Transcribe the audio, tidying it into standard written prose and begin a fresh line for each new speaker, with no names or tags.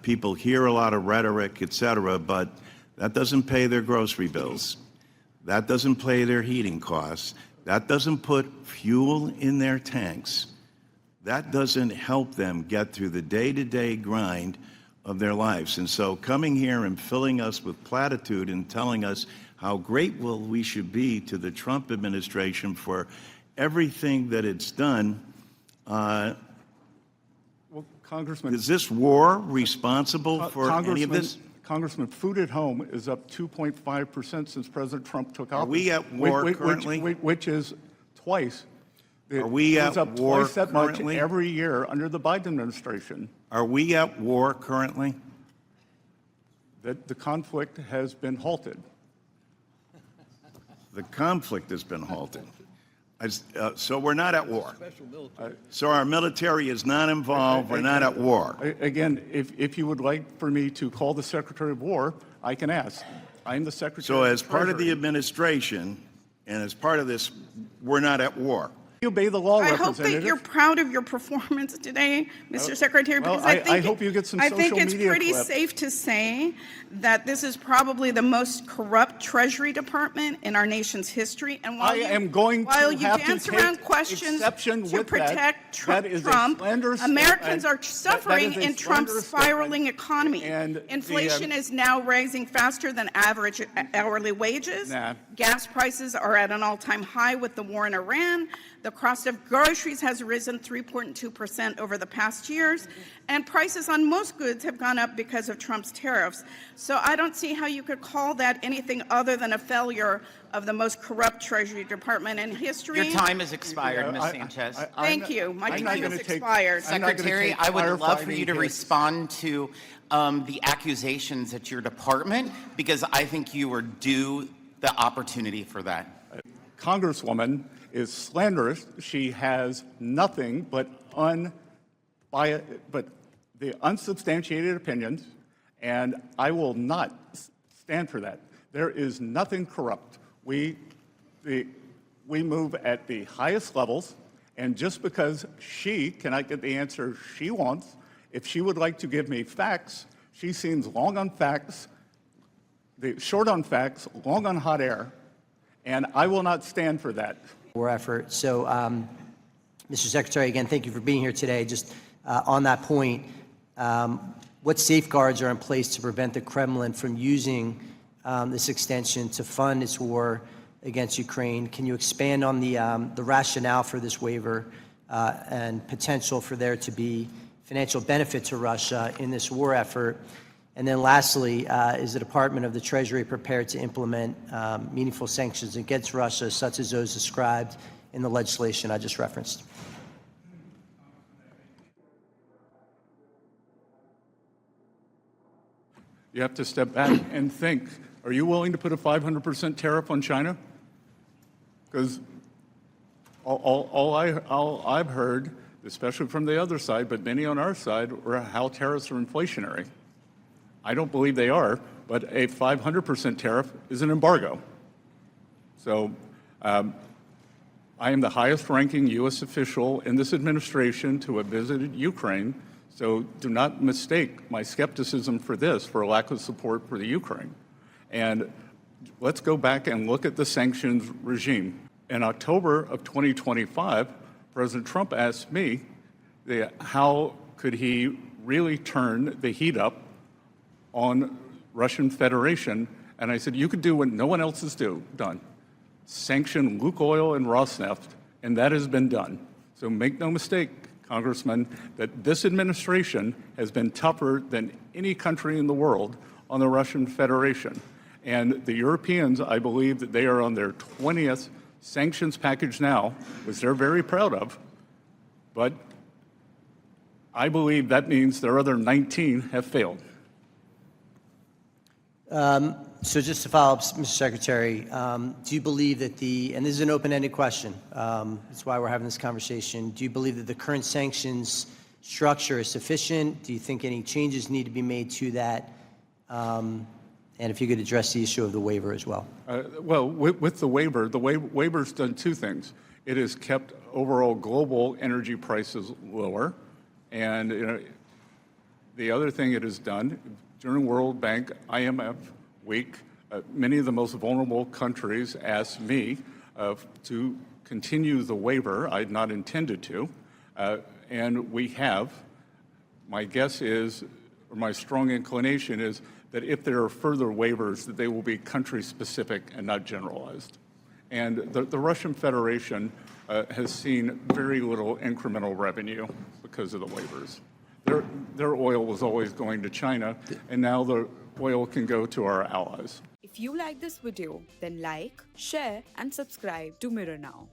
People hear a lot of rhetoric, et cetera, but that doesn't pay their grocery bills. That doesn't pay their heating costs. That doesn't put fuel in their tanks. That doesn't help them get through the day-to-day grind of their lives. And so coming here and filling us with platitude and telling us how grateful we should be to the Trump administration for everything that it's done,
well, Congressman,
is this war responsible for any of this?
Congressman, food at home is up 2.5% since President Trump took office.
Are we at war currently?
Which is twice.
Are we at
up
war
twice that
currently?
much every year under the Biden administration.
Are we at war currently?
The conflict has been halted.
The conflict has been halted. So we're not at war. So our military is not involved. We're not at war.
Again, if you would like for me to call the Secretary of War, I can ask. I'm the Secretary
So
of
as part of the
Treasury.
administration and as part of this, we're not at war.
You obey the law,
I hope
Representative.
that you're proud of your performance today, Mr. Secretary,
well,
because
I hope you get some
I think
social
it's
media
pretty
clips.
safe to say that this is probably the most corrupt Treasury Department in our nation's history. And while
I am going
while
to
you
have to
dance
take
around questions
exception
to
with
protect
that is a
Trump,
slanderous
Americans are
statement.
suffering
That is a
in Trump's
slanderous
spiraling
statement.
economy.
And
Inflation is now rising faster than average hourly wages.
Nah.
Gas prices are at an all-time high with the war in Iran. The cost of groceries has risen 3.2% over the past years, and prices on most goods have gone up because of Trump's tariffs. So I don't see how you could call that anything other than a failure of the most corrupt Treasury Department in history.
Your time has expired, Ms. Sanchez.
Thank you. My
I'm
time
not
has
gonna take-
expired.
I'm not gonna
Secretary,
take
I would love for
firefighting
you to
hits.
respond to the accusations at your department, because I think you are due the opportunity for that.
Congresswoman is slanderous. She has nothing but the unsubstantiated opinions, and I will not stand for that. There is nothing corrupt. We move at the highest levels, and just because she cannot get the answer she wants, if she would like to give me facts, she seems long on facts, short on facts, long on hot air, and I will not stand for that.
War effort. So, Mr. Secretary, again, thank you for being here today. Just on that point, what safeguards are in place to prevent the Kremlin from using this extension to fund its war against Ukraine? Can you expand on the rationale for this waiver and potential for there to be financial benefit to Russia in this war effort? And then lastly, is the Department of the Treasury prepared to implement meaningful sanctions against Russia, such as those described in the legislation I just referenced?
You have to step back and think, are you willing to put a 500% tariff on China? Because all I've heard, especially from the other side, but many on our side, were how tariffs are inflationary. I don't believe they are, but a 500% tariff is an embargo. So I am the highest ranking U.S. official in this administration to have visited Ukraine, so do not mistake my skepticism for this for a lack of support for the Ukraine. And let's go back and look at the sanctions regime. In October of 2025, President Trump asked me how could he really turn the heat up on Russian Federation, and I said, you could do what no one else has done. Sanction Lukoil and Rosneft, and that has been done. So make no mistake, Congressman, that this administration has been tougher than any country in the world on the Russian Federation. And the Europeans, I believe that they are on their 20th sanctions package now, which they're very proud of, but I believe that means their other 19 have failed.
So just to follow up, Mr. Secretary, do you believe that and this is an open-ended question, that's why we're having this conversation, do you believe that the current sanctions structure is sufficient? Do you think any changes need to be made to that? And if you could address the issue of the waiver as well.
Well, with the waiver's done two things. It has kept overall global energy prices lower, and The other thing it has done, during World Bank, IMF week, many of the most vulnerable countries asked me to continue the waiver. I had not intended to, and we have. My guess is, or my strong inclination is, that if there are further waivers, that they will be country-specific and not generalized. And the Russian Federation has seen very little incremental revenue because of the waivers. Their oil was always going to China, and now the oil can go to our allies.
If you like this video, then like, share, and subscribe to Mirror Now.